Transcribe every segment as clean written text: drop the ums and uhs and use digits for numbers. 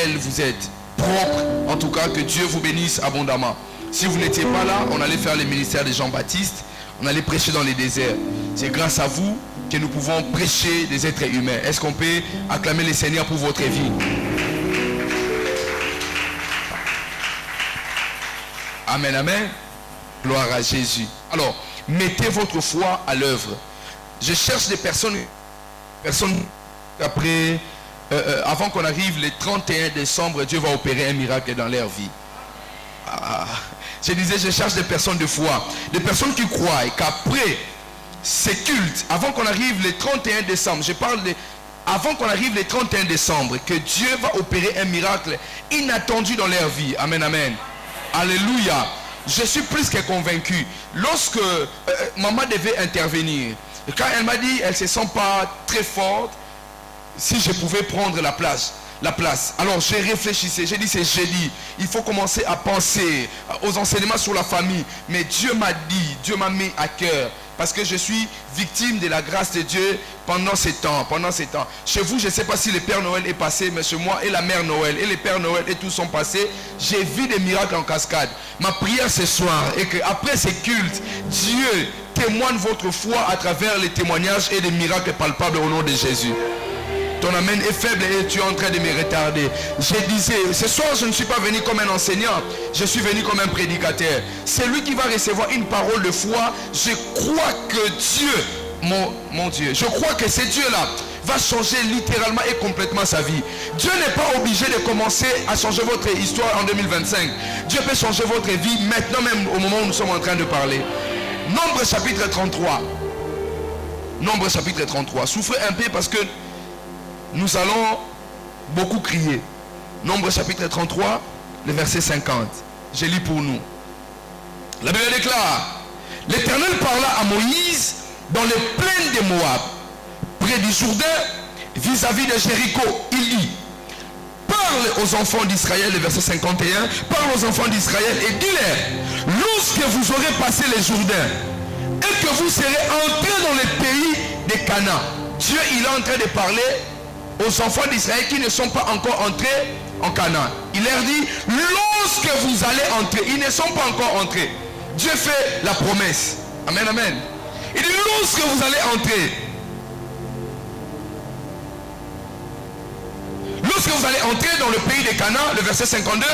nickel, vous êtes propre. En tout cas, que Dieu vous bénisse abondamment. Si vous n'étiez pas là, on allait faire le ministère de Jean-Baptiste. On allait prêcher dans les déserts. C'est grâce à vous que nous pouvons prêcher des êtres humains. Est-ce qu'on peut acclamer le Seigneur pour votre vie? Amen, amen. Gloire à Jésus. Alors, mettez votre foi à l'œuvre. Je cherche des personnes après, avant qu'on arrive le 31 décembre, Dieu va opérer un miracle dans leur vie. Je disais, je cherche des personnes de foi, des personnes qui croient et qu'après ces cultes, avant qu'on arrive le 31 décembre, je parle de avant qu'on arrive le 31 décembre, que Dieu va opérer un miracle inattendu dans leur vie. Amen, amen. Alléluia. Je suis plus que convaincu. Lorsque maman devait intervenir, quand elle m'a dit elle ne se sent pas très forte, si je pouvais prendre la place. Alors j'ai réfléchi, j'ai dit c'est jeudi, il faut commencer à penser aux enseignements sur la famille. Mais Dieu m'a dit, Dieu m'a mis à cœur, parce que je suis victime de la grâce de Dieu pendant ces temps. Chez vous, je ne sais pas si le Père Noël est passé, mais chez moi et la Mère Noël et le Père Noël et tous sont passés. J'ai vu des miracles en cascade. Ma prière ce soir est qu'après ces cultes, Dieu témoigne votre foi à travers les témoignages et les miracles palpables au nom de Jésus. Ton amen est faible et tu es en train de me retarder. Je disais, ce soir je ne suis pas venu comme un enseignant, je suis venu comme un prédicateur. C'est lui qui va recevoir une parole de foi. Je crois que Dieu, mon Dieu, je crois que ce Dieu-là va changer littéralement et complètement sa vie. Dieu n'est pas obligé de commencer à changer votre histoire en 2025. Dieu peut changer votre vie maintenant même au moment où nous sommes en train de parler. Nombre chapitre 33. Nombre chapitre 33. Souffrez un peu parce que nous allons beaucoup crier. Nombre chapitre 33, le verset 50. Je lis pour nous. La Bible déclare: l'Éternel parla à Moïse dans les plaines de Moab, près du Jourdain, vis-à-vis de Jéricho. Il dit: parle aux enfants d'Israël, le verset 51, parle aux enfants d'Israël et dis-leur: lorsque vous aurez passé le Jourdain et que vous serez entrés dans le pays de Canaan. Dieu, il est en train de parler aux enfants d'Israël qui ne sont pas encore entrés en Canaan. Il leur dit, lorsque vous allez entrer, ils ne sont pas encore entrés. Dieu fait la promesse. Amen, amen. Il dit, lorsque vous allez entrer, lorsque vous allez entrer dans le pays de Canaan, le verset 52,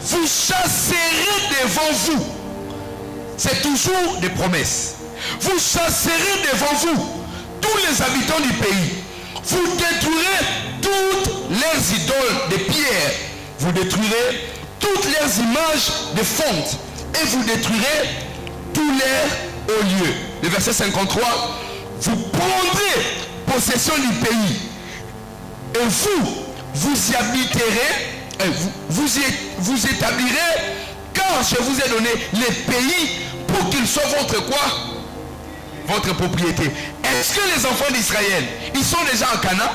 vous chasserez devant vous. C'est toujours des promesses. Vous chasserez devant vous tous les habitants du pays. Vous détruirez toutes leurs idoles de pierre. Vous détruirez toutes leurs images de fonte. Et vous détruirez tous leurs hauts lieux. Le verset 53. Vous prendrez possession du pays. Et vous y habiterez. Vous établirez. Car je vous ai donné les pays pour qu'ils soient votre quoi? Votre propriété. Est-ce que les enfants d'Israël, ils sont déjà en Canaan?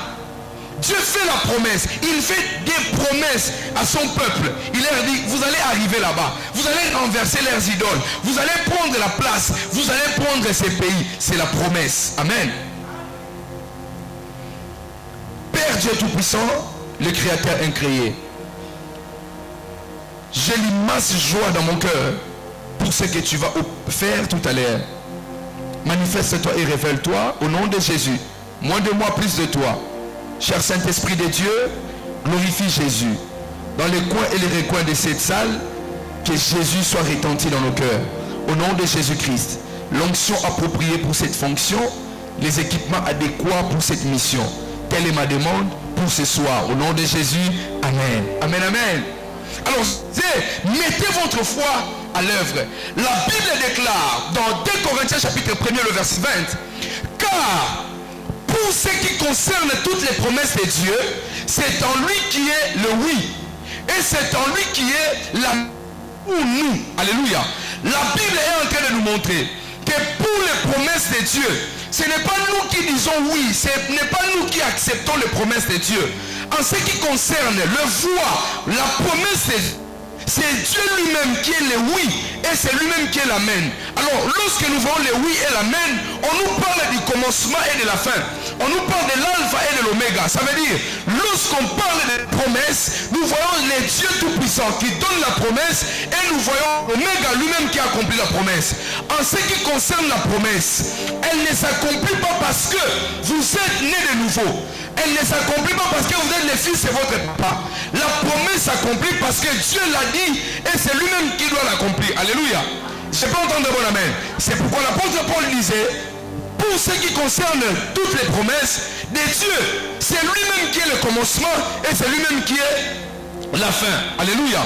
Dieu fait la promesse. Il fait des promesses à son peuple. Il leur dit, vous allez arriver là-bas. Vous allez renverser leurs idoles. Vous allez prendre la place. Vous allez prendre ces pays. C'est la promesse. Amen. Père Dieu Tout-Puissant, le Créateur incréé, j'ai l'immense joie dans mon cœur pour ce que tu vas faire tout à l'heure. Manifeste-toi et révèle-toi au nom de Jésus. Moins de moi, plus de toi. Cher Saint-Esprit de Dieu, glorifie Jésus. Dans les coins et les recoins de cette salle, que Jésus soit retenti dans nos cœurs. Au nom de Jésus-Christ. L'onction appropriée pour cette fonction, les équipements adéquats pour cette mission. Telle est ma demande pour ce soir. Au nom de Jésus, Amen. Amen, Amen. Alors, mettez votre foi à l'œuvre. La Bible déclare dans 2 Corinthiens chapitre 1er le verset 20, car pour ce qui concerne toutes les promesses de Dieu, c'est en lui qui est le oui, et c'est en lui qui est la pour nous. Alléluia. La Bible est en train de nous montrer que pour les promesses de Dieu, ce n'est pas nous qui disons oui, ce n'est pas nous qui acceptons les promesses de Dieu. En ce qui concerne le foi, la promesse, c'est Dieu lui-même qui est le oui et c'est lui-même qui est l'amen. Alors lorsque nous voyons le oui et l'amen, on nous parle du commencement et de la fin. On nous parle de l'alpha et de l'oméga. Ça veut dire, lorsqu'on parle de promesses, nous voyons les dieux tout-puissants qui donnent la promesse et nous voyons l'oméga lui-même qui accomplit la promesse. En ce qui concerne la promesse, elle ne s'accomplit pas parce que vous êtes nés de nouveau. Elle ne s'accomplit pas parce que vous êtes les fils de votre papa. La promesse s'accomplit parce que Dieu l'a dit et c'est lui-même qui doit l'accomplir. Alléluia. Je peux entendre bon amen. C'est pourquoi l'apôtre Paul disait, pour ce qui concerne toutes les promesses de Dieu, c'est lui-même qui est le commencement et c'est lui-même qui est la fin. Alléluia.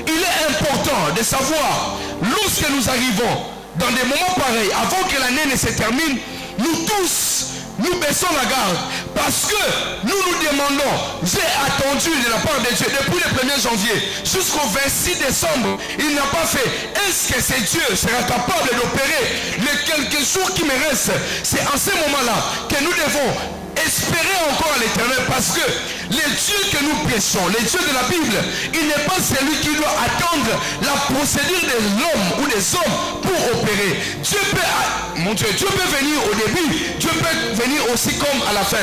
Il est important de savoir, lorsque nous arrivons dans des moments pareils, avant que l'année ne se termine, nous tous, nous baissons la garde parce que nous nous demandons, j'ai attendu de la part de Dieu depuis le 1er janvier jusqu'au 26 décembre, il n'a pas fait. Est-ce que ce Dieu sera capable d'opérer les quelques jours qui me restent? C'est en ce moment-là que nous devons espérer encore à l'éternel parce que les dieux que nous prêchons, les dieux de la Bible, il n'est pas celui qui doit attendre la procédure de l'homme ou des hommes pour opérer. Dieu peut, mon Dieu, Dieu peut venir au début, Dieu peut venir aussi comme à la fin.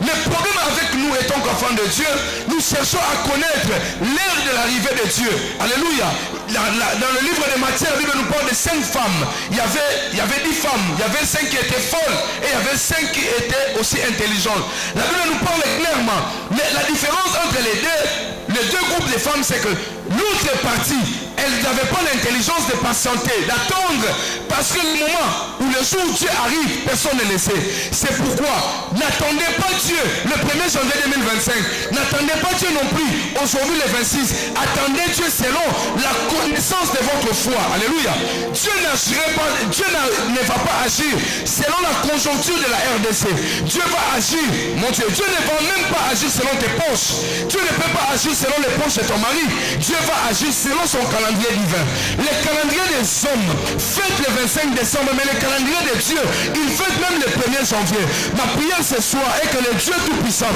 Le problème avec nous étant qu'enfants de Dieu, nous cherchons à connaître l'heure de l'arrivée de Dieu. Alléluia. Dans le livre de Matthieu, la Bible nous parle de 5 femmes. Il y avait 10 femmes. Il y avait 5 qui étaient folles et il y avait 5 qui étaient aussi intelligentes. La Bible nous parle clairement. Mais la différence entre les deux groupes de femmes, c'est que l'autre partie, elles n'avaient pas l'intelligence de patienter, d'attendre, parce que le moment où le jour où Dieu arrive, personne ne le sait. C'est pourquoi n'attendez pas Dieu le 1er janvier 2025. N'attendez pas Dieu non plus aujourd'hui le 26. Attendez Dieu selon la connaissance de votre foi. Alléluia. Dieu ne va pas agir selon la conjoncture de la RDC. Dieu va agir, mon Dieu. Dieu ne va même pas agir selon tes poches. Dieu ne peut pas agir selon les poches de ton mari. Dieu va agir selon son calendrier divin. Le calendrier des hommes fête le 25 décembre, mais le calendrier de Dieu, il fête même le 1er janvier. Ma prière ce soir est que le Dieu Tout-Puissant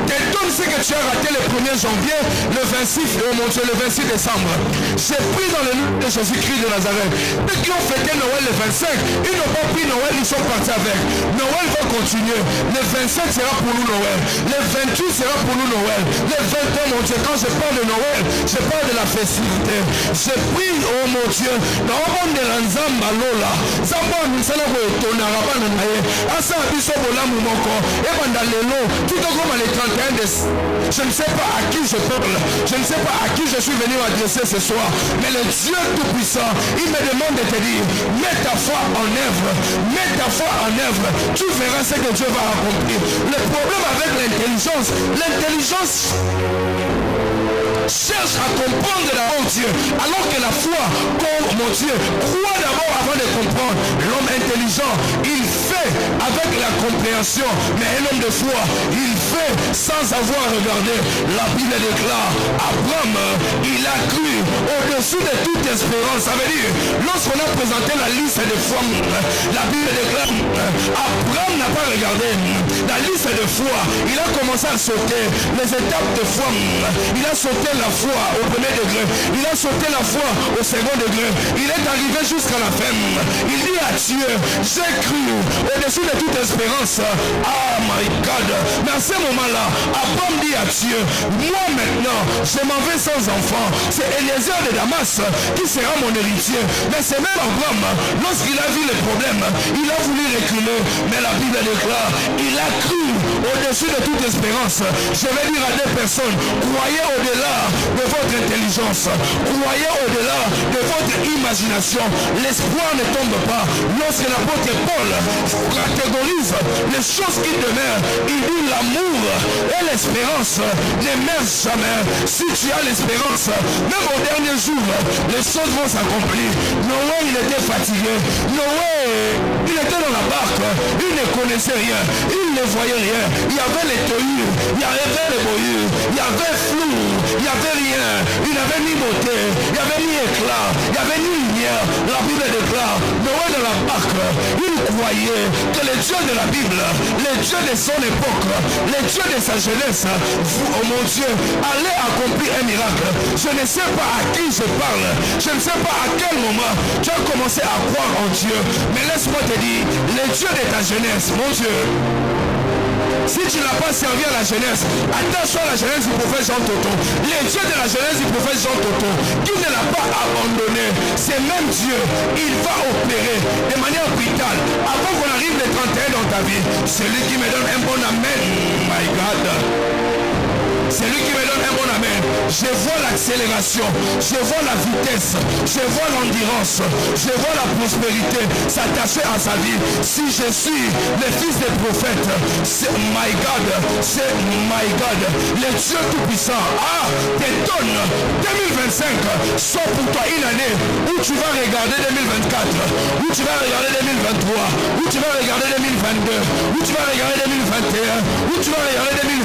te donne ce que tu as raté le 1er janvier, le 26, oh mon Dieu, le 26 décembre. J'ai pris dans le nom de Jésus-Christ de Nazareth. Ceux qui ont fêté Noël le 25, ils n'ont pas pris Noël, ils sont partis avec. Noël va continuer. Le 27 sera pour nous Noël. Le 28 sera pour nous Noël. Le 21, mon Dieu, quand je parle de Noël, je parle de la festivité. Je prie, oh mon Dieu, dans le monde de l'Anzamba Lola, Zamba Nisala Tona Rabana Naye, Asa Biso Bolam Moko, et Bandalelo, tout comme les 31 décembre. Je ne sais pas à qui je parle, je ne sais pas à qui je suis venu adresser ce soir, mais le Dieu Tout-Puissant, il me demande de te dire, mets ta foi en œuvre, mets ta foi en œuvre, tu verras ce que Dieu va accomplir. Le problème avec l'intelligence cherche à comprendre d'abord Dieu, alors que la foi, oh mon Dieu, croit d'abord avant de comprendre. L'homme intelligent, il fait avec la compréhension, mais un homme de foi, il fait sans avoir regardé. La Bible déclare, Abraham, il a cru au-dessus de toute espérance. Ça veut dire, lorsqu'on a présenté la liste de foi, la Bible déclare, Abraham n'a pas regardé la liste de foi. Il a commencé à sauter les étapes de foi. Il a sauté la foi au premier degré, il a sauté la foi au second degré, il est arrivé jusqu'à la fin. Il dit à Dieu, j'ai cru au-dessus de toute espérance. Ah my God. Mais à ce moment-là, Abraham dit à Dieu, moi maintenant je m'en vais sans enfant, c'est Eliezer de Damas qui sera mon héritier. Mais c'est même Abraham, lorsqu'il a vu le problème, il a voulu reculer, mais la Bible déclare, il a cru au-dessus de toute espérance. Je vais dire à des personnes, croyez au-delà de votre intelligence, croyez au-delà de votre imagination. L'espoir ne tombe pas. Lorsque l'apôtre Paul catégorise les choses qui demeurent, il dit l'amour et l'espérance ne meurent jamais. Si tu as l'espérance, même au dernier jour, les choses vont s'accomplir. Noé, il était fatigué. Noé, il était dans la barque, il ne connaissait rien, il ne voyait rien. Il y avait les tohus, il y avait les boyus, il y avait flou, il n'y avait rien, il n'avait ni beauté, il n'y avait ni éclat, il n'y avait ni lumière. La Bible déclare, Noé de la barque, il croyait que les dieux de la Bible, les dieux de son époque, les dieux de sa jeunesse, oh mon Dieu, allaient accomplir un miracle. Je ne sais pas à qui je parle, je ne sais pas à quel moment tu as commencé à croire en Dieu, mais laisse-moi te dire, les dieux de ta jeunesse, mon Dieu, Si tu n'as pas servi à la jeunesse, attache-toi à la jeunesse du prophète Jean Toto. Les dieux de la jeunesse du prophète Jean Toto, qui ne l'a pas abandonné, c'est même Dieu. Il va opérer de manière brutale. Avant qu'on arrive les 31 dans ta vie, c'est lui qui me donne un bon amen. My God. C'est lui qui me donne un bon amen. Je vois l'accélération, je vois la vitesse, je vois l'endurance, je vois la prospérité s'attacher à sa vie. Si je suis le fils des prophètes, c'est my God, c'est my God. Le Dieu tout-puissant, te donne 2025, soit pour toi une année où tu vas regarder 2024, où tu vas regarder 2023, où tu vas regarder 2022, où tu vas regarder 2021, où tu vas regarder 2020.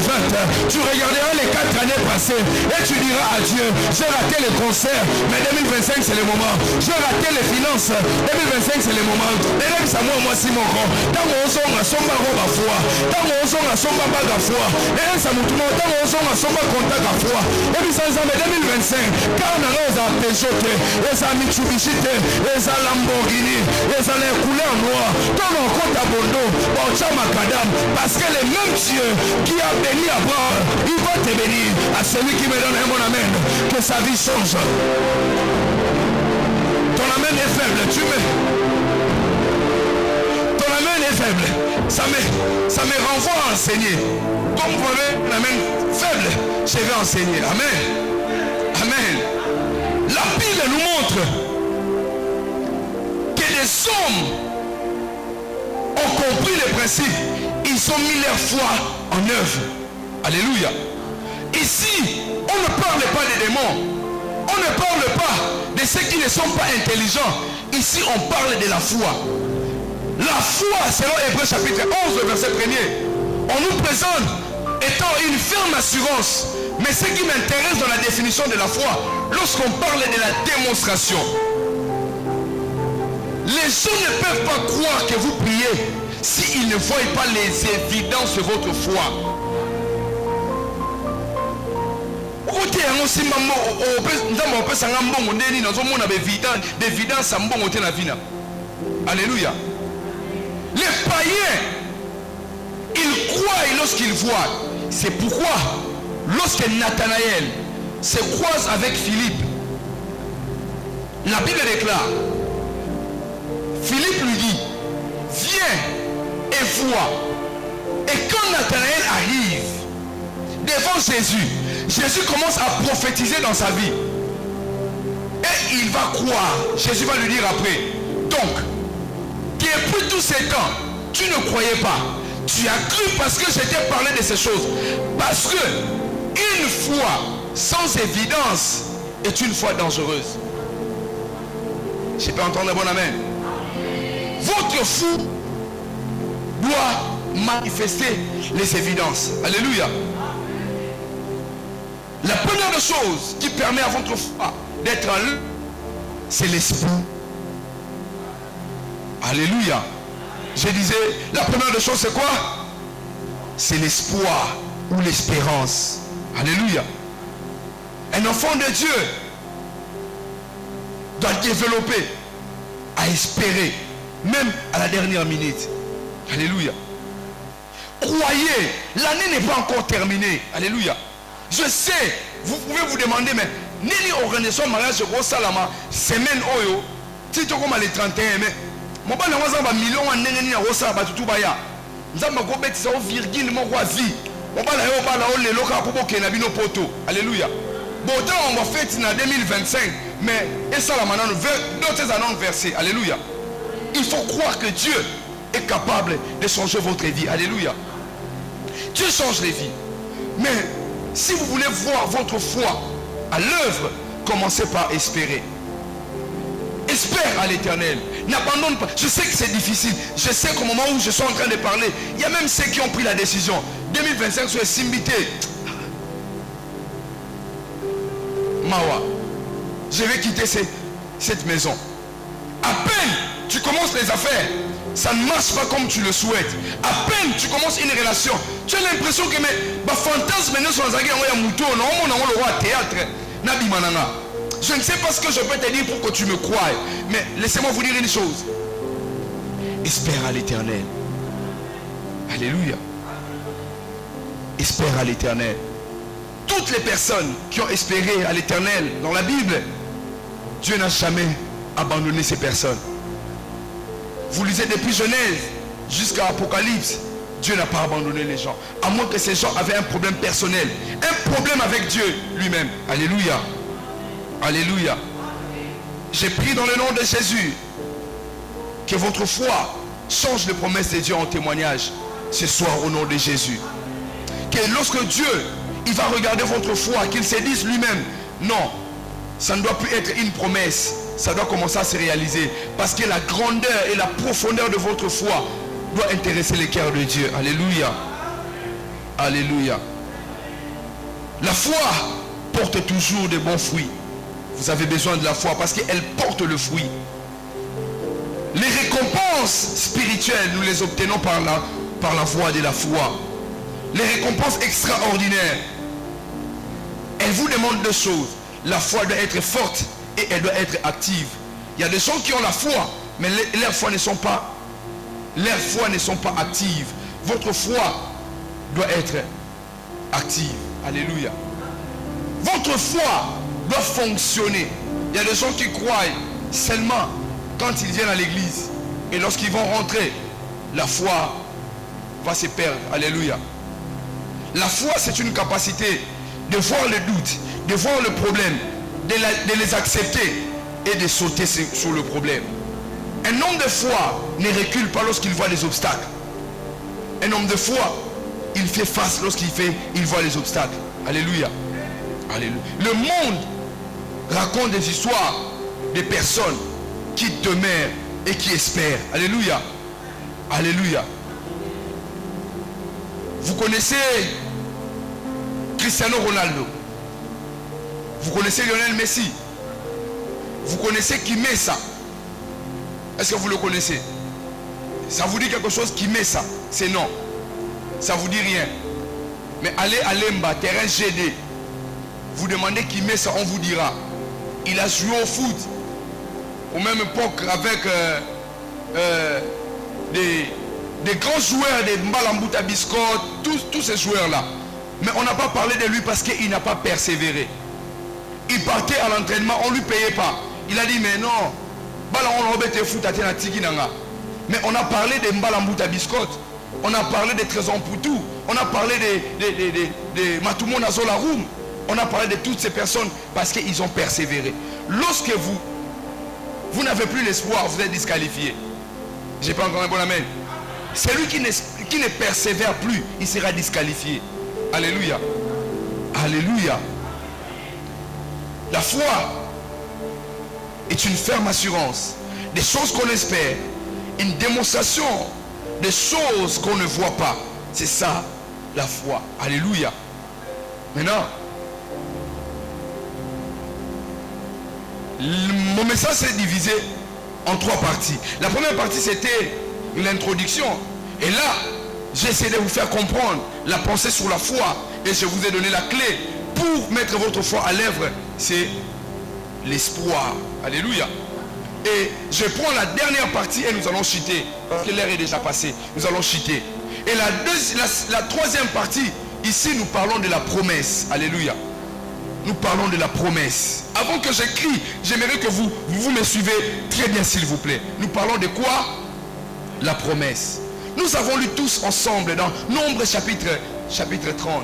Tu regarderas les 4 années passées et tu diras à Dieu, j'ai raté les concerts, mais 2025 c'est le moment. J'ai raté les finances, 2025 c'est le moment. Et même ça moi si mon grand, tant qu'on songe à somba roba foi, tant qu'on songe à somba baga foi, et même ça tout le monde, tant qu'on songe à somba contact à foi. Et puis ça mais 2025, car on a nos Peugeot, et ça Mitsubishi, et ça Lamborghini, et ça les couleurs noires, tant on compte à Bondo, au Chamakadam, parce que le même Dieu qui a béni Abraham, il va te bénir. À celui qui me donne un bon amen, que sa vie change. Ton amen est faible, tu mets. Ton amen est faible. Ça me renvoie à enseigner. Comme vous voyez, un amen faible, je vais enseigner. Amen. Amen. La Bible nous montre que les hommes ont compris les principes. Ils ont mis leur foi en œuvre. Alléluia. Ici, on ne parle pas des démons. On ne parle pas de ceux qui ne sont pas intelligents. Ici, on parle de la foi. La foi, selon Hébreux chapitre 11, verset 1er, on nous présente étant une ferme assurance. Mais ce qui m'intéresse dans la définition de la foi, lorsqu'on parle de la démonstration, les gens ne peuvent pas croire que vous priez s'ils ne voient pas les évidences de votre foi. Alléluia. Les païens, ils croient lorsqu'ils voient. C'est pourquoi lorsque Nathanaël se croise avec Philippe, la Bible déclare, Philippe lui dit, viens et vois. Et quand Nathanaël arrive devant Jésus, Jésus commence à prophétiser dans sa vie. Et il va croire. Jésus va lui dire après, donc, depuis tous ces temps, tu ne croyais pas. Tu as cru parce que je t'ai parlé de ces choses. Parce que une foi sans évidence est une foi dangereuse. Je peux entendre un bon amen. Votre foi doit manifester les évidences. Alléluia. La première des choses qui permet à votre foi d'être en lui, c'est l'esprit. Alléluia. Je disais, la première des choses c'est quoi? C'est l'espoir ou l'espérance. Alléluia. Un enfant de Dieu doit développer à espérer, même à la dernière minute. Alléluia. Croyez, l'année n'est pas encore terminée. Alléluia. Je sais, vous pouvez vous demander, mais Nini organisation mariage au Salama, semaine Oyo, si tu comme les 31, mais mon père n'a pas million en Nini à Rosa, tout baya. Nous avons gobé ça au virgule, mon roi vie. Mon père n'a pas la haute, les locaux pour qu'il n'a pas poto. Alléluia. Bon, on va faire en 2025, mais et ça, d'autres annonces versées. Alléluia. Il faut croire que Dieu est capable de changer votre vie. Alléluia. Dieu change les vies. Mais si vous voulez voir votre foi à l'œuvre, commencez par espérer. Espère à l'Éternel. N'abandonne pas. Je sais que c'est difficile. Je sais qu'au moment où je suis en train de parler, il y a même ceux qui ont pris la décision. 2025 sur les Simbité. Mawa, je vais quitter cette maison. À peine tu commences les affaires, ça ne marche pas comme tu le souhaites. À peine tu commences une relation, tu as l'impression que mes fantasmes ne sont pas théâtre. Je ne sais pas ce que je peux te dire pour que tu me croies, mais laissez-moi vous dire une chose. Espère à l'Éternel. Alléluia. espère à l'Éternel. Toutes les personnes qui ont espéré à l'Éternel dans la Bible, Dieu n'a jamais abandonné ces personnes. Vous lisez depuis Genèse jusqu'à Apocalypse, Dieu n'a pas abandonné les gens. À moins que ces gens avaient un problème personnel, un problème avec Dieu lui-même. Alléluia. Alléluia. J'ai pris dans le nom de Jésus que votre foi change les promesses de Dieu en témoignage ce soir au nom de Jésus. Que lorsque Dieu il va regarder votre foi, qu'il se dise lui-même, non, ça ne doit plus être une promesse, ça doit commencer à se réaliser. Parce que la grandeur et la profondeur de votre foi doit intéresser le cœur de Dieu. Alléluia. Alléluia. La foi porte toujours de bons fruits. Vous avez besoin de la foi parce qu'elle porte le fruit. Les récompenses spirituelles, nous les obtenons par la voie de la foi. Les récompenses extraordinaires. Elle vous demande deux choses. La foi doit être forte et elle doit être active. Il y a des gens qui ont la foi, mais leurs foi ne sont pas actives. Votre foi doit être active. Alléluia. Votre foi doit fonctionner. Il y a des gens qui croient seulement quand ils viennent à l'église. Et lorsqu'ils vont rentrer, la foi va se perdre. Alléluia. La foi, c'est une capacité de voir le doute, de voir le problème, de les accepter et de sauter sur le problème. Un homme de foi ne recule pas lorsqu'il voit des obstacles. Un homme de foi, il fait face lorsqu'il voit les obstacles. Alléluia. Alléluia. Le monde raconte des histoires de personnes qui demeurent et qui espèrent. Alléluia. Alléluia. Vous connaissez Cristiano Ronaldo. Vous connaissez Lionel Messi. Vous connaissez Kimesa. Est-ce que vous le connaissez? Ça vous dit quelque chose, Kimesa? C'est non. Ça vous dit rien. Mais allez à Lemba, terrain GD. Vous demandez Kimesa, on vous dira. Il a joué au foot. Au même époque avec des grands joueurs, des Mbalambuta Biscott, tous ces joueurs-là. Mais on n'a pas parlé de lui parce qu'il n'a pas persévéré. Il partait à l'entraînement, on ne lui payait pas. Il a dit, mais non, mais on a parlé de Mbalambuta Biscott, on a parlé de Trésor Poutou, on a parlé de Matumo Nazola Roum, on a parlé de toutes ces personnes parce qu'ils ont persévéré. Lorsque vous n'avez plus l'espoir, vous êtes disqualifié. J'ai pas encore un bon amen. Celui qui ne persévère plus, il sera disqualifié. Alléluia. Alléluia. La foi est une ferme assurance des choses qu'on espère, une démonstration des choses qu'on ne voit pas. C'est ça la foi. Alléluia. Maintenant, mon message s'est divisé en trois parties. La première partie, c'était l'introduction. Et là, j'ai essayé de vous faire comprendre la pensée sur la foi. Et je vous ai donné la clé pour mettre votre foi à l'œuvre. C'est l'espoir. Alléluia. Et je prends la dernière partie et nous allons chuter. Parce que l'heure est déjà passée. Nous allons chuter. Et la troisième partie, ici nous parlons de la promesse. Alléluia. Nous parlons de la promesse. Avant que j'écris, j'aimerais que vous me suivez très bien s'il vous plaît. Nous parlons de quoi? La promesse. Nous avons lu tous ensemble dans Nombre chapitre 30.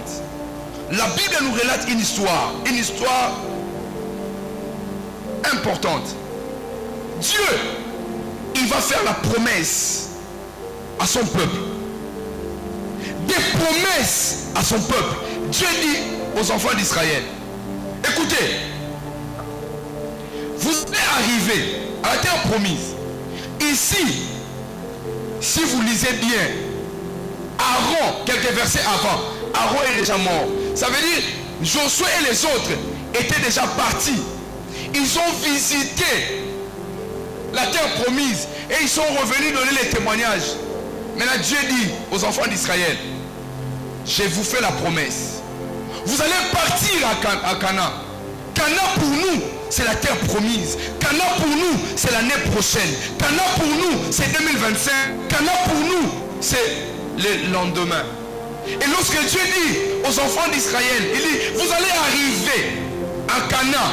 La Bible nous relate une histoire importante. Dieu, il va faire la promesse à son peuple. Des promesses à son peuple. Dieu dit aux enfants d'Israël, écoutez, vous allez arriver à la terre promise. Ici, si vous lisez bien, Aaron, quelques versets avant, Aaron est déjà mort. Ça veut dire, Josué et les autres étaient déjà partis. Ils ont visité la terre promise et ils sont revenus donner les témoignages. Maintenant Dieu dit aux enfants d'Israël, je vous fais la promesse. Vous allez partir à Canaan. Canaan pour nous, c'est la terre promise. Canaan pour nous, c'est l'année prochaine. Canaan pour nous, c'est 2025. Canaan pour nous, c'est le lendemain. Et lorsque Dieu dit aux enfants d'Israël, il dit, vous allez arriver à Canaan.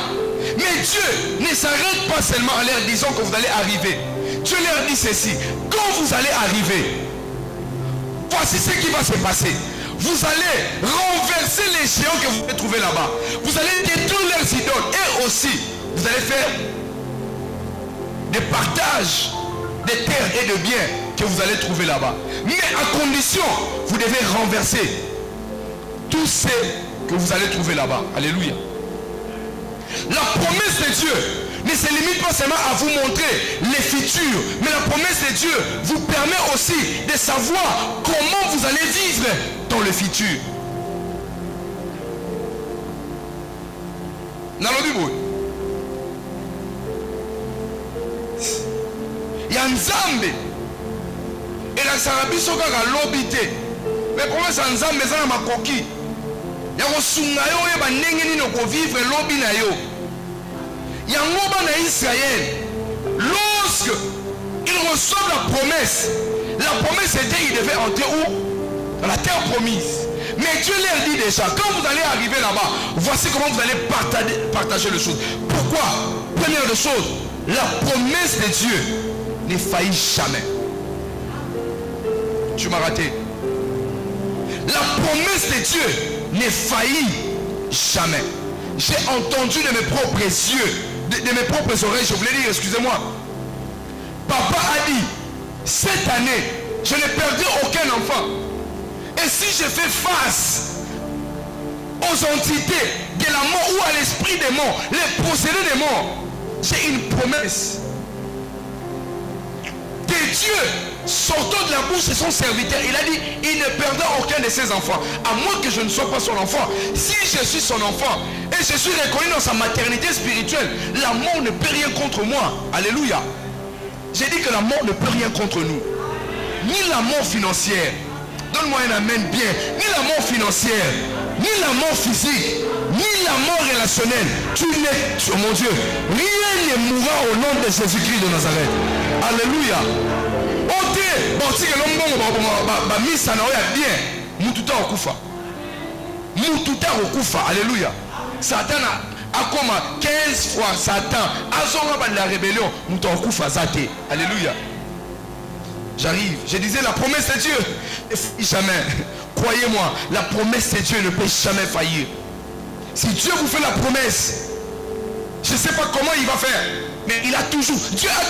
Mais Dieu ne s'arrête pas seulement en leur disant que vous allez arriver. Dieu leur dit ceci, quand vous allez arriver, voici ce qui va se passer. Vous allez renverser les géants que vous allez trouver là-bas. Vous allez détruire leurs idoles. Et aussi, vous allez faire des partages de terres et de biens que vous allez trouver là-bas. Mais à condition, vous devez renverser tout ce que vous allez trouver là-bas. Alléluia. La promesse de Dieu ne se limite pas seulement à vous montrer les futurs, mais la promesse de Dieu vous permet aussi de savoir comment vous allez vivre dans le futur. Il y a un Nzambe et la sarabi soka ka lobité. Mais promesse en Nzambe ça na makoki. Ya ko sunga yo e ba ndenge nini ko vivre lobi na yo. Yango bana Israël, lorsque ils reçoivent la promesse était ils devaient entrer où? Dans la terre promise. Mais Dieu leur dit déjà, quand vous allez arriver là-bas, voici comment vous allez partager les choses. Pourquoi? Première des choses, la promesse de Dieu ne faillit jamais. Tu m'as raté. La promesse de Dieu ne faillit jamais. J'ai entendu de mes propres yeux, de mes propres oreilles, je voulais dire, excusez-moi. Papa a dit, cette année, je n'ai perdu aucun enfant. Et si je fais face aux entités de la mort ou à l'esprit des morts, les possédés des morts, j'ai une promesse de Dieu sortant de la bouche de son serviteur. Il a dit, il ne perdra aucun de ses enfants, à moins que je ne sois pas son enfant. Si je suis son enfant et je suis reconnu dans sa maternité spirituelle, la mort ne peut rien contre moi. Alléluia. J'ai dit que la mort ne peut rien contre nous. Ni la mort financière. Donne-moi un amen bien. Ni la mort financière, ni la mort physique, ni la mort relationnelle. Tu n'es, oh mon Dieu, rien ne mourra au nom de Jésus-Christ de Nazareth. Alléluia. Ote, bauti que l'homme ba misa na oya bien. Mututa okufa. Mututa okufa. Alléluia. Satan a comme 15 fois Satan a zonga la rébellion. Mututa okufa zate. Alléluia. J'arrive. Je disais la promesse de Dieu ne faillit jamais. Croyez-moi, la promesse de Dieu ne peut jamais faillir. Si Dieu vous fait la promesse, je ne sais pas comment il va faire, mais Dieu a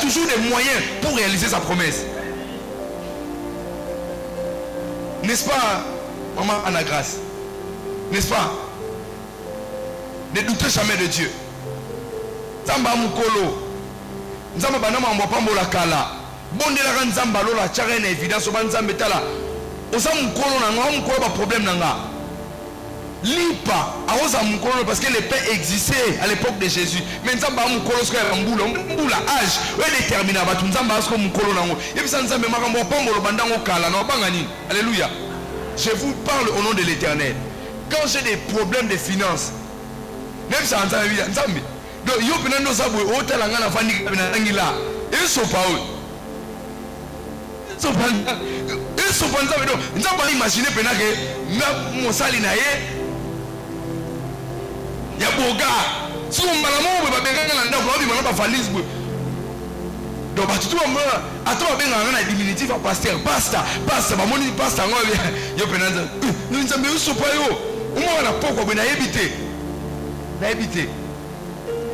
toujours des moyens pour réaliser sa promesse. N'est-ce pas, maman Anna Grâce? N'est-ce pas? Ne doutez jamais de Dieu. Zamba mukolo. Zamba banama mbopambo la kala. Bonde la nzamba lola tchare na évidence o banzambe tala. Osa mukolo na nga mukolo ba problème na nga. Lipa aosa mukolo parce que les paix existaient à l'époque de Jésus. Mais nzamba mukolo sko ya mbula âge o déterminer ba nzamba sko mukolo na ngo. Yebisa nzambe makambo pambo lo bandango kala na banga nini. Alléluia. Je vous parle au nom de l'Éternel. Quand j'ai des problèmes de finances, même ça nzambe. Donc yo penando sabwe o tala nga na fandi na ngila. Eso paul. Ils sont pas nous avons imaginé que nous sali na ye ya boga si on malamo ba benga na ndako ba bimana ba valise bo donc ba tutu ba ato benga na diminutif pasteur pastor ba moni pastor ngo yo penanza nous nzambe uso pa yo umo na poko be na yebite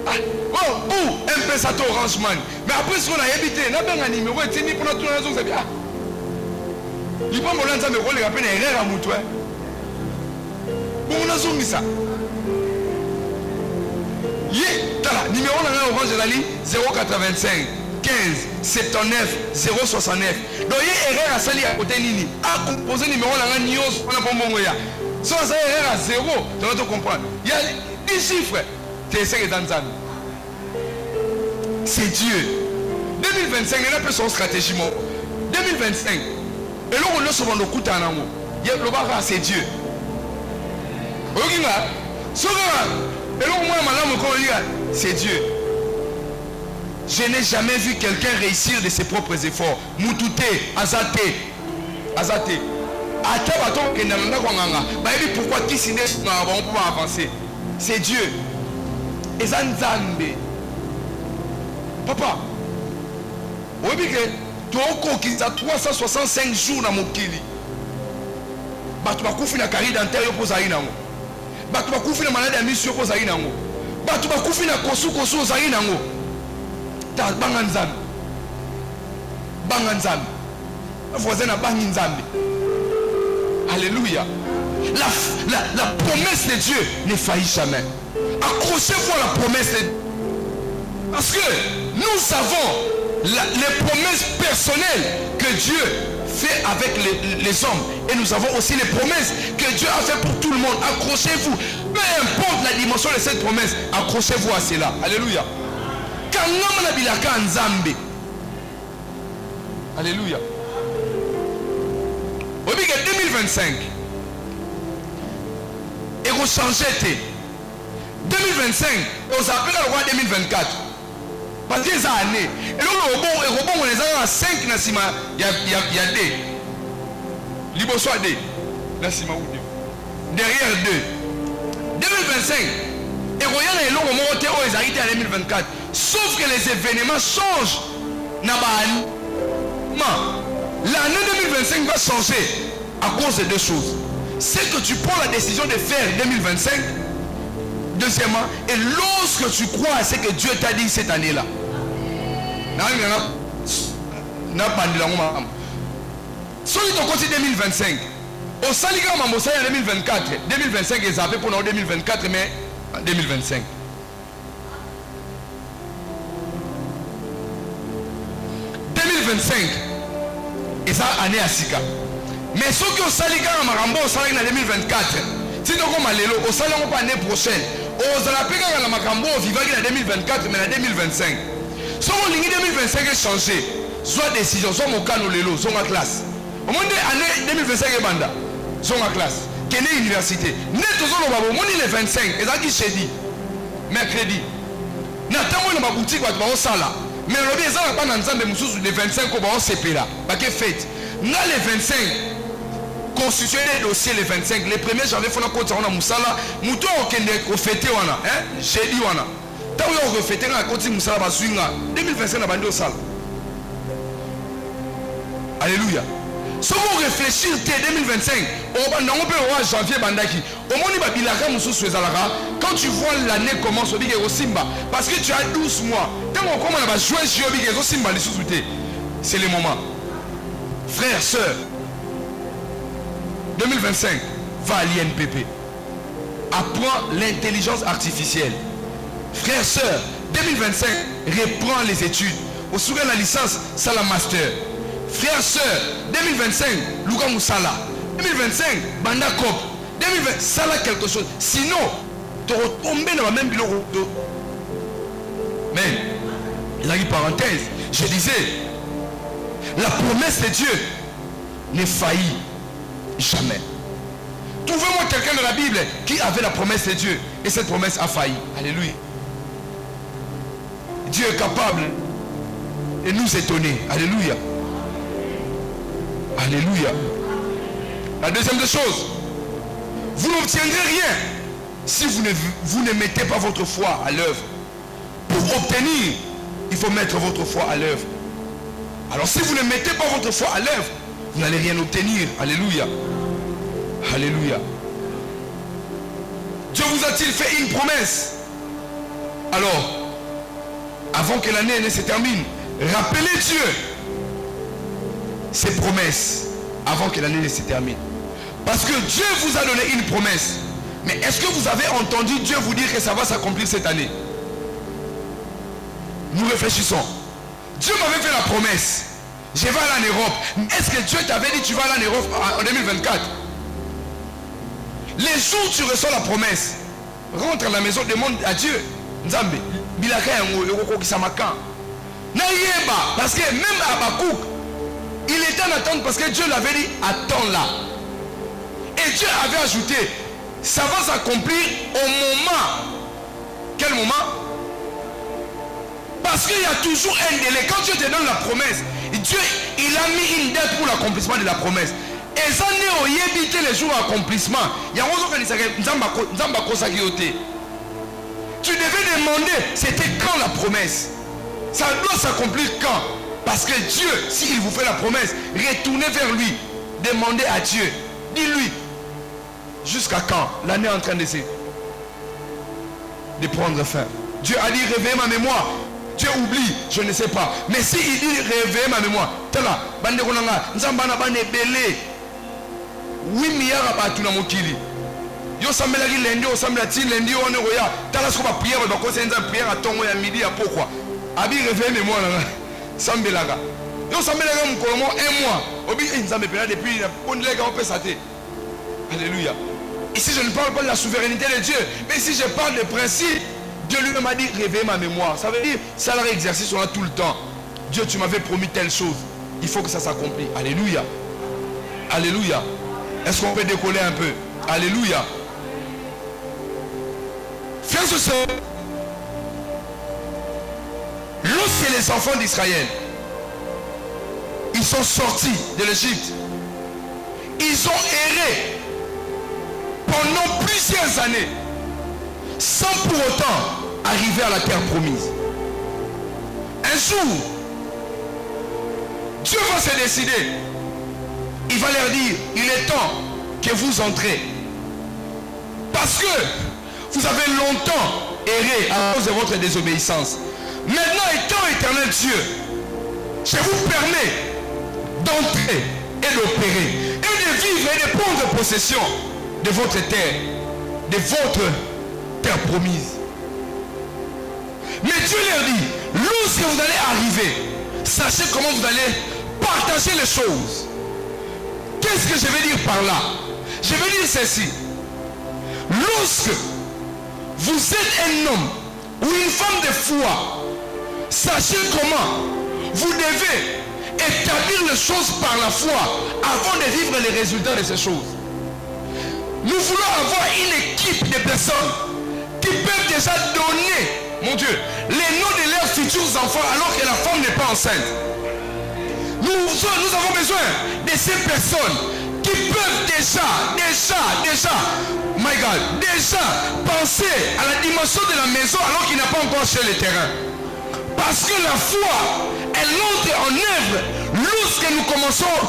ah oh ou un peu ça Orange Man mais après ce qu'on a évité na benga numéro etini pour notre raison c'est bien il peut me lancer mais rôle la peine erreur à mutu on a zoomé ça yé tala numéro na Orange la ligne 085 15 79 069 donc yé erreur à sali à côté nini a composé numéro na nios on a pas bon ya sans ça erreur à 0 tu vas te comprendre il y a 10 chiffres c'est ça qui est dans ça c'est Dieu 2025 il a peu son stratégie 2025 et là on le souvent le coup d'anamo le bar c'est Dieu okinga soga et là moi madame ko lire c'est Dieu. Je n'ai jamais vu quelqu'un réussir de ses propres efforts. Moutoute azate Pourquoi qui s'y on peut avancer? C'est Dieu. Et ça Nzambe. Papa, oui, tu as 365 jours dans mon kili. Tu vas couper la carrière dentaire pour Zaïna. Tu vas couper la maladie à mission pour Zaïna. Tu vas couper la kosu aux Zaïna. T'as Banganzam. Banganzam. Voisin à Banganzam. Alléluia. La promesse de Dieu ne faillit jamais. Accrochez-vous à la promesse de Dieu. Parce que nous savons les promesses personnelles que Dieu fait avec les hommes. Et nous avons aussi les promesses que Dieu a fait pour tout le monde. Accrochez-vous. Peu importe la dimension de cette promesse, accrochez-vous à cela. Alléluia. Alléluia. Au milieu de 2025, et vous changez 2025, on s'appelle le roi 2024. Parce que ça année. Et là, on est à 5 Nassima, il y a des. Liboso a des. Nassima ou deux. Derrière 2. 2025. Et regarde les longs moments où ils arrivent en 2024. Sauf que les événements changent. L'année 2025 va changer à cause de deux choses. C'est que tu prends la décision de faire 2025. Deuxièmement, et lorsque tu crois à ce que Dieu t'a dit cette année-là, si tu continues 2025, au Saliga Mamosai en 2024, 2025 est zappé pour nous 2024, mais en 2025. Et ça, année à Sika. Mais ceux qui ont Saliga Marambo, au Saliga en 2024, si nous avons Malélo, au Saliga l'année prochaine, au Zalapika la Makambo, au Vivagi en 2024, mais en 2025. Si on ligne 2025 est changé, soit décision, soit mon cas, nous soit ma classe. Au moins, l'année 2025 est banda, soit ma classe. Quelle est l'université? Net aux hommes, au moins, il est 25, et ça qui s'est dit, mercredi. N'attendons pas ma boutique, on va au Sala. Mais le bien, ça n'a pas d'ensemble de les 25 qu'on va au CP là. Parce que fait, nous les 25. Constituer les dossiers les 25. Les premiers janvier, il faut qu'on ait un Moussala. Mouton au fêté, j'ai dit, tant qu'on a fêté, on a continué Moussala, 2025, on a bandé au sale. Alléluia. Si vous réfléchissez 2025, on peut voir janvier bandaki. Au moins, quand tu vois l'année commence au Simba, parce que tu as 12 mois. Tant qu'on a joué au Simba, c'est le moment. Frères, sœurs, 2025 va à l'INPP. Apprends l'intelligence artificielle. Frères, sœurs, 2025 reprend les études. Au sourire la licence, ça la master. Frères, sœurs, 2025, Luka Moussala. 2025, Banda Cop. 2020, ça là quelque chose. Sinon, tu retombes dans la même bilan. Mais, la parenthèse, je disais, la promesse de Dieu ne faillit jamais. Trouvez-moi quelqu'un dans la Bible qui avait la promesse de Dieu et cette promesse a failli. Alléluia. Dieu est capable de nous étonner. Alléluia. Alléluia. La deuxième des choses, vous n'obtiendrez rien si vous ne mettez pas votre foi à l'œuvre. Pour obtenir, il faut mettre votre foi à l'œuvre. Alors si vous ne mettez pas votre foi à l'œuvre, vous n'allez rien obtenir. Alléluia. Alléluia. Dieu vous a-t-il fait une promesse? Alors, avant que l'année ne se termine, rappelez Dieu ses promesses avant que l'année ne se termine. Parce que Dieu vous a donné une promesse. Mais est-ce que vous avez entendu Dieu vous dire que ça va s'accomplir cette année? Nous réfléchissons. Dieu m'avait fait la promesse. Je vais aller en Europe. Est-ce que Dieu t'avait dit tu vas aller en Europe en 2024? Les jours où tu reçois la promesse, rentre à la maison, demande à Dieu. Nzambe, bilaka yango yoko kisamaka. Naïeba, parce que même Abakouk, il était en attente parce que Dieu l'avait dit attends là. Et Dieu avait ajouté, ça va s'accomplir au moment. Quel moment? Parce qu'il y a toujours un délai. Quand Dieu te donne la promesse, Dieu il a mis une date pour l'accomplissement de la promesse. Et ça n'est éviter les jours d'accomplissement. Il y a un autre qui dit tu devais demander c'était quand la promesse. Ça doit s'accomplir quand? Parce que Dieu, s'il vous fait la promesse, retournez vers lui. Demandez à Dieu. Dis-lui. Jusqu'à quand? L'année est en train de prendre fin. Dieu a dit réveillez ma mémoire. Dieu oublie, je ne sais pas. Mais s'il dit réveillez ma mémoire, tala, bande konanga, nzambana bande belé. 8 milliards à battre dans mon kili. Yo sambela ki lundi, yo sambela ti lundi, on est roya. Tala ce qu'on va prier, on va commencer à prier à ton à midi à pourquoi? Abi réveillez mémoire là. Sambela ga. Yo sambela ga mukolomo 1 mois. Obi nzambe pela depuis on les gars on peut sater. Alléluia. Ici je ne parle pas de la souveraineté de Dieu, mais si je parle de principe. Dieu lui-même a dit réveiller ma mémoire. Ça veut dire salarié exercice on a tout le temps. Dieu tu m'avais promis telle chose. Il faut que ça s'accomplisse. Alléluia. Alléluia. Est-ce qu'on peut décoller un peu? Alléluia. Frères et sœurs, lorsque les enfants d'Israël ils sont sortis de l'Égypte, ils ont erré pendant plusieurs années sans pour autant arriver à la terre promise. Un jour, Dieu va se décider. Il va leur dire, il est temps que vous entrez. Parce que vous avez longtemps erré à cause de votre désobéissance. Maintenant, étant éternel Dieu, je vous permets d'entrer et d'opérer et de vivre et de prendre possession de votre terre, de votre terre promise. Mais Dieu leur dit, lorsque vous allez arriver, sachez comment vous allez partager les choses. Qu'est-ce que je veux dire par là? Je veux dire ceci. Lorsque vous êtes un homme ou une femme de foi, sachez comment vous devez établir les choses par la foi avant de vivre les résultats de ces choses. Nous voulons avoir une équipe de personnes qui peuvent déjà donner, mon Dieu, les noms de leurs futurs enfants alors que la femme n'est pas enceinte. Nous avons besoin de ces personnes qui peuvent déjà, my God, déjà penser à la dimension de la maison alors qu'il n'a pas encore acheté le terrain. Parce que la foi, elle entre en œuvre lorsque nous commençons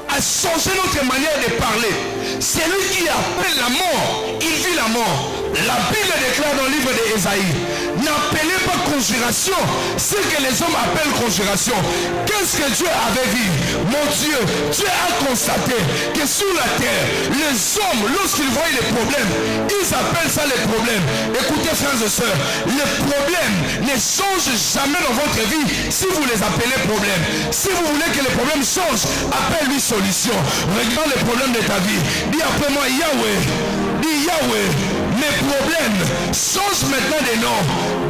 à changer notre manière de parler. Celui qui appelle la mort, il vit la mort. La Bible déclare dans le livre d'Ésaïe, n'appelez pas conjuration ce que les hommes appellent conjuration. Qu'est-ce que Dieu avait vu? Mon Dieu, Dieu a constaté que sur la terre, les hommes, lorsqu'ils voient les problèmes, ils appellent ça les problèmes. Écoutez frères et sœurs, les problèmes ne changent jamais dans votre vie si vous les appelez problèmes. Si vous voulez que les problèmes changent, appelle-lui solution. Regarde les problèmes de ta vie. Dis après moi, Yahweh. Dis Yahweh. Mes problèmes changent maintenant de nom,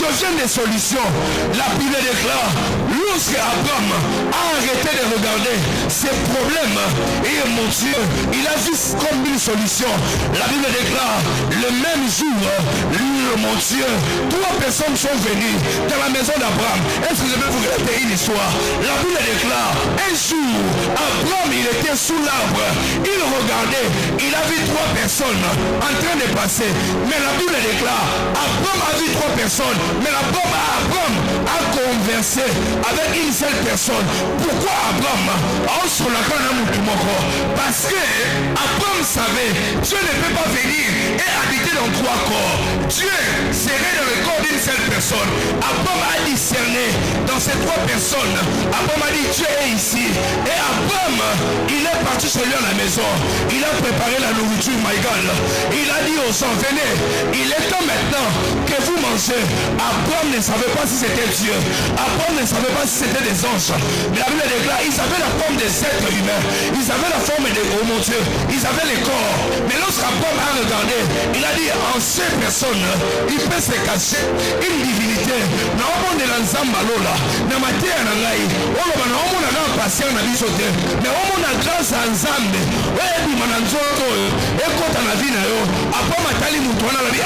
deviennent des solutions. La Bible déclare, lorsque Abraham a arrêté de regarder ses problèmes, et mon Dieu, il a vu comme une solution. La Bible déclare, le même jour, mon Dieu, 3 personnes sont venues dans la maison d'Abraham. Est-ce que je vais vous raconter une histoire? La Bible déclare, un jour, Abraham, il était sous l'arbre, il regardait, il a vu 3 personnes en train de passer. Mais la Bible déclare, Abraham a vu 3 personnes, mais Abraham a conversé avec une seule personne. Pourquoi Abraham? Parce que Abraham savait, Dieu ne peut pas venir et habiter dans 3 corps. Dieu serait dans le corps d'une seule personne. Abraham a discerné dans ces 3 personnes. Abraham a dit, Dieu est ici. Et Abraham, il est parti chez lui à la maison. Il a préparé la nourriture, my God. Il a dit aux gens, venez. Il est temps maintenant que vous mangez. Abraham ne savait pas si c'était Dieu. Abraham ne savait pas si c'était des anges. Mais la Bible déclare, ils avaient la forme des êtres humains. Ils avaient la forme des oh mon Dieu. Ils avaient les corps. Mais lorsqu'Abraham a regardé, il a dit, en ces personnes, il peut se cacher une divinité. Non, on est là nzamba lola na mateya na ngai oloba na omona na patient na biso te mais omona grâce ya nzambe oyebima na nzoto oyo ekota na vi na yo apa matali mutu wana alobi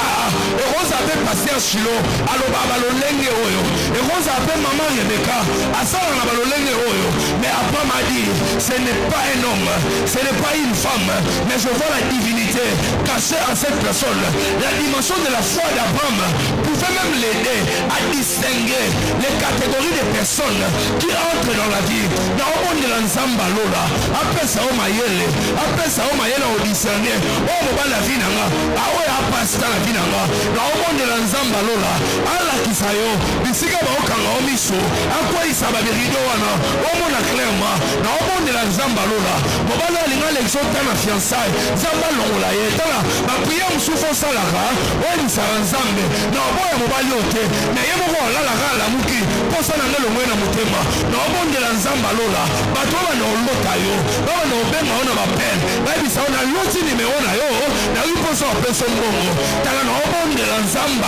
ekoza mpe patient shilo aloba balolenge oyo ekoza mpe mama Rebeka asala na balolenge oyo mais apa madi ce n'est pas un homme ce n'est pas une femme mais je vois la divinité cachée en cette personne. La dimension de la foi d'Abraham pouvait même l'aider à distinguer les catégories de personnes qui entrent dans la vie. Dans le monde de l'ensemble, après ça, on m'a au discerner. On m'a la vie, on passe dans la vie. Dans le monde de l'ensemble, Allah qui s'ayo, bisiga ba okanga omiso, akwa isaba birido wana, on m'a clairement. Dans le monde de l'ensemble, on va aller l'exauter na fiançailles, zamba longola yetala, ma prière m'souffre salaka, on y s'en ensemble. Non, moi, on va l'ôter, mais il y a mon rôle, la mouki, pour ça, on a le moyen à moutema. Dans le monde de l'ensemble, bateau, on a l'otayo, on a ben, on a ma peine, mais ça, on a l'autre numéro, on a eu pour ça, on peut son bongo. Dans le monde de l'ensemble,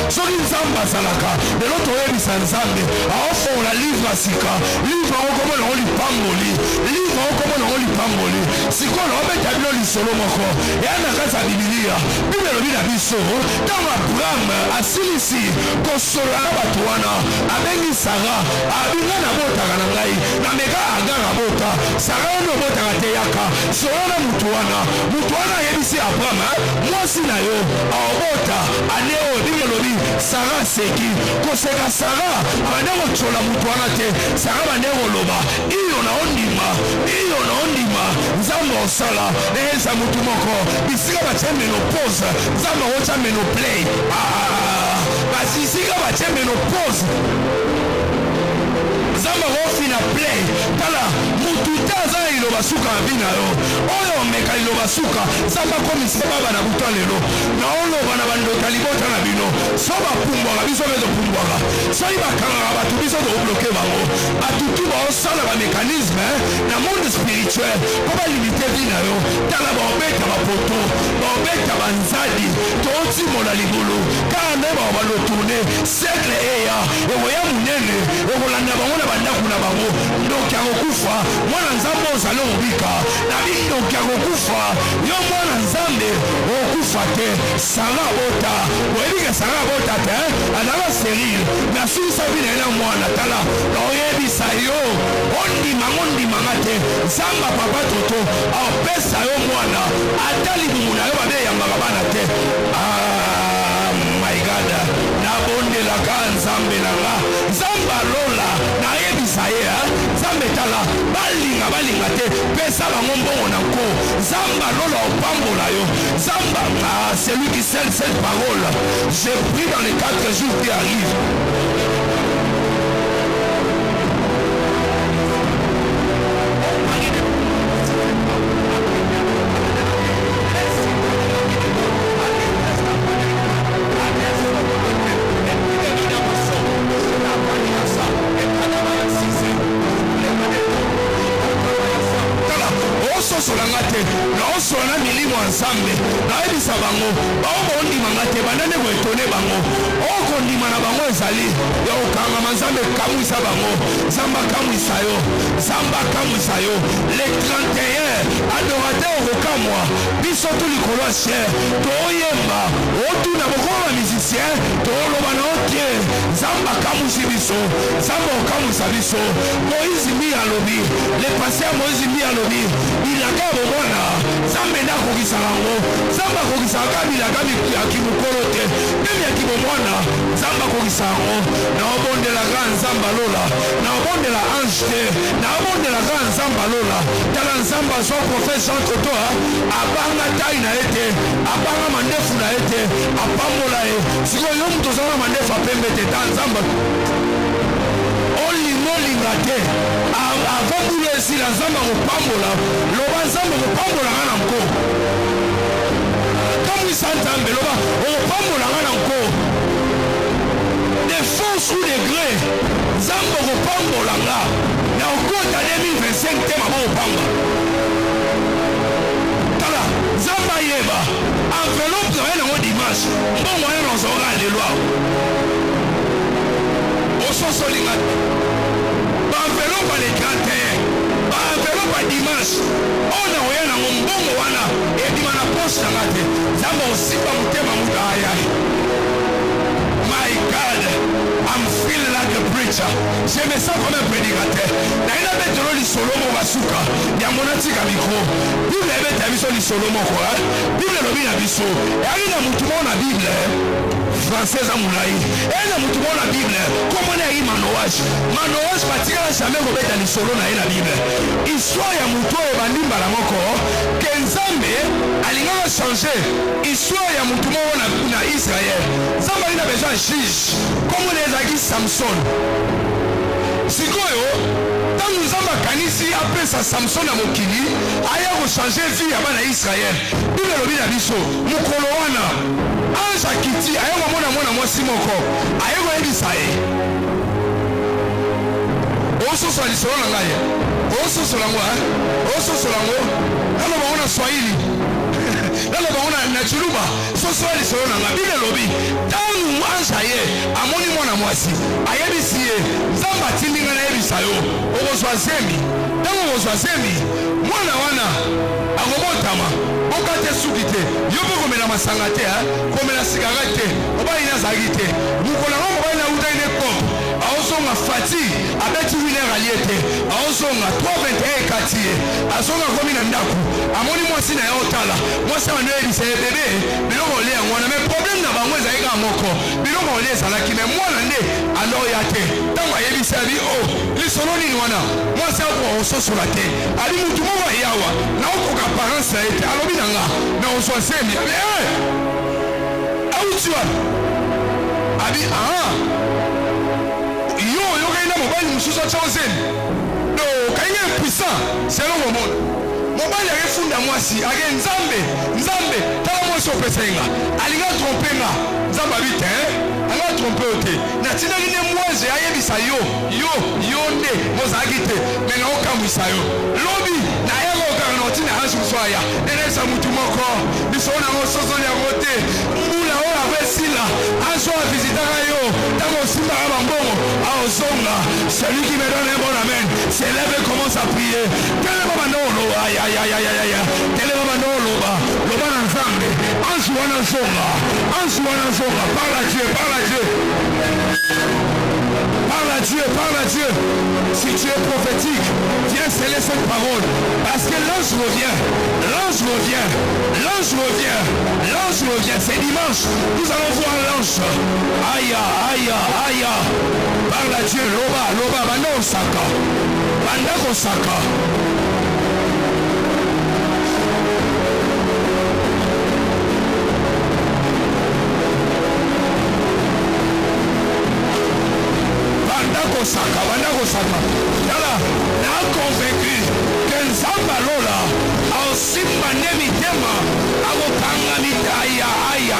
sur une samba salaka, de l'autre, on y s'en ensemble. Alors, on la livre à Sika, livre en commun, on lui pamboli, livre en commun, on lui pamboli. Si quoi, on met à l'eau, solo moko, et on a grâce à Biblia, Bible le bila biso, dans Abraham, à Silisi, Kosola Batuana, avec Sarah, Abina Nabota Ganangai, Namega Agara Bota, Sarah no Bota Teyaka, Sola Mutuana, Mutuana Yebisi Abraham, moi Sinayo, Aobota, Aneo, Bimelobi, Sarah Seki, Koseka Sarah, Aneo Chola Mutuana Te, Sarah Aneo Loba, Iona Ondima, Zambo Sala, Eza Mutumoko, Bisika Bache Menopause, Zamba Wacha Menoplay, Basisika Bache Menopause, Zamba Wofina Play, Tala, Mututa Za Ilobasuka Vinayo, Oyo Meka Ilobasuka, Zamba Komisi Baba na Butalelo, na Olo Banabando Talibota na Bino, Soba Pumbora, Biso Bezo Pumbora, Soiba Kanga Batubiso de bloquer Bango, Batutu Baosala ba mécanisme, na monde spirituel, comment limiter Vinayo, Tala Bobeta Bapoto, Bobeta Banzadi, Toti Mola Libulu, Kane Baba lo tourner, Cercle Eya, Ewoya Munene, Ewolanda Bango na Bandaku na Bango, Ndokia Okufa, Mwana Nzambe Ozalo Obika, Nabi Ndokia Okufa, Yo Mwana Nzambe Okufa te, Sarah Bota, Webika Sarah Bota te, Adala Cyril, Merci Sabine na Mwana Tala, Oyebi Sayo, Ondi Mangate, Zamba Papa Toto, Pesa Yo Mwana, Atali Muna Yo Babe Yambagabana te, my God, na bonde la kan Zambe la Zamba Lola, na yebi saye, Zambe Tala, balinga te, pesa bango na ko, Zamba Lola opambola yo, Zamba, celui qui scelle cette parole, je prie dans les 4 jours qui arrivent. Solangate, na osona milimo ensemble, na ebisa bango, bao ndima ngate banane ko etone bango, oko ndima na bango ezali, ya okanga manzambe kamwisa bango, Zamba kamwisa yo, Zamba kamwisa yo, le 31 adorateur okamwa, biso to likolo cher, to yemba, otu na bokoma musicien, to loba na otie, Zamba kamwisi biso, Zamba okamwisa biso, Moïse mi alobi, le pasteur Moïse mi alobi, Kabo mwana Zambe na kokisa lango Zamba kokisa kabila kabi akimukolo te Bimi akibo mwana Zamba kokisa lango na obonde la grand Zamba Lola na obonde la ange te na obonde la grand Zamba Lola Tala Zamba so prophète Jean Kotoa abanga tai na ete abanga mandefu na ete apambola e siko yo mtu zama mandefu apembe te ta Zamba Olingate avant bouler si la Zamba opambola loba Zamba opambola ngana mko comme Santambe loba opambola ngana mko de force ou de gré Zamba opambola nga na okota 2025 tema ba opamba tala Zamba yeba enveloppe de na dimanche bon moyen dans zora le loi sosolinga enveloppe les 31 enveloppe dimanche on a oya na mbongo wana edima na poste na ngate zamba osipa mutema mutaya. My God, I'm feeling like a preacher. Je me sens comme un prédicateur. Naina betolo li solomo basuka ya monatika micro. Bible ebeta biso li solomo ko. Bible lobi na biso. Yali na mutu na Bible française amulai. Na mutu na Bible. Comment na yi manouage. Manouage patika na jamais ko beta li solo na la Bible. Histoire ya mutu e bandimba la moko. Kenzambe alinga changer histoire ya mutu na Israël. Zamba ina besoin juge comme les agis Samson. Sikoyo tangu nzamba kanisi apesa Samson na mokili aya ko changer vie ya bana Israël. Bible lobi na biso mukolo wana ange akiti aya ko mona mwasi moko aya ko ebisa ye. Oso so alisoro na ngaye. Oso so lango oso so lango kama baona Swahili lalo baona na chuluba soso alisoro na ngaye. Bible lobi tangu ange ye amoni mwana mwasi ayebisi ye nzamba tindinga na yebisa yo okozwa zemi tangu okozwa zemi mwana wana agomotama okate suki te yo pe komela masanga te komela cigarette te obai na zagi te mukola ngo bai na uta ine pop aosonga fati abeti wile raliete aosonga 321 katie asonga komi na ndaku amoni mwasi na yo tala mwasi wana yebisa ye bebe biloko ole yango wana mais problème na bango ezalika moko biloko ole ezalaki mais mwana nde aloya te ntango ayebisa yabi o lisolo nini wana mwasi akoka kososola te ali mutu moko ayawa na okoka parence na ye te alobi na nga na ozwa zemi abi auti wana abi yo yokaina mobali mosusu atya ozemi do kainga impuissant selo komona mobali akefunda mwasi ake nzambe tala mwasi opesa yenga alinga trompe nga nzambe abi te anga trompe yo te natinaki nde mwasi ayebisa yo nde mozalaki te me na okamwisa yo lobi nayaka okaka na otina ange mosu aya nenesa mutu moko biso nango sosoli yango te mbula oyo akwesila ange oyo avizitaka yo ntango osimbaka bambongo aozonga celui qui me donne un bon amen s'élève et commence à prier telema bandolo telema bandolo loba na nzambe ange wana zonga parle à Dieu parle à Dieu si tu es prophétique viens sceller cette parole parce que l'ange revient c'est dimanche nous allons voir l'ange aïe parle à Dieu loba bandako saka bandako saka yala na convaincu que nzamba lola aosimba nde mitema akokanga mitaya aya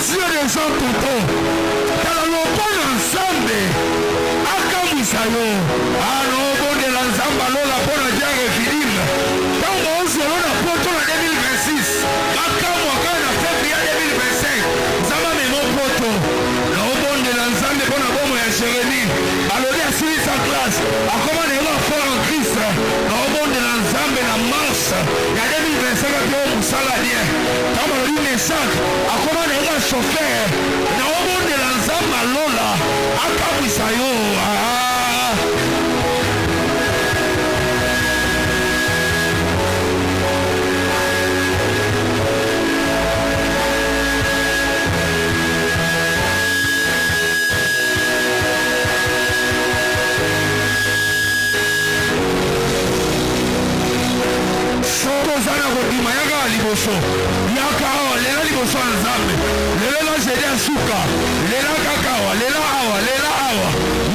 Dieu des gens toutons tala lopona nzambe akamwisa yo alobondela nzamba lola mpona diare filime ntango ozolo na poto na 2026 bakamwa kaka na février 2025 nzamba memo poto naobondela nzambe mpona bomo ya Jérémie alobi asilisa classe akoma lelo afort en Christ naobondela nzambe na mars ya 2025 mpe o mosala bien ntango alobi mesak akoma lelo chauffeur naobondela nzamba lola akamwisa yo tozana kodima yaka liboso yaka awa lela liboso ya nzambe lelela jedi asuka lela kakawa lela awa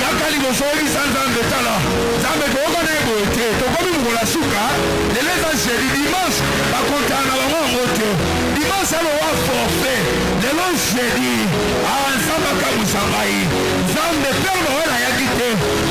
yaka liboso oyebisa nzambe tala nzambe toyoka na eboye te tokomi mokola suka lela eza jedi dimanche bakontana na bango yango te dimanche alowa forfait lelo jedi awa nzambe akamwisa ngai nzambe pere bawela yaka Alléluia.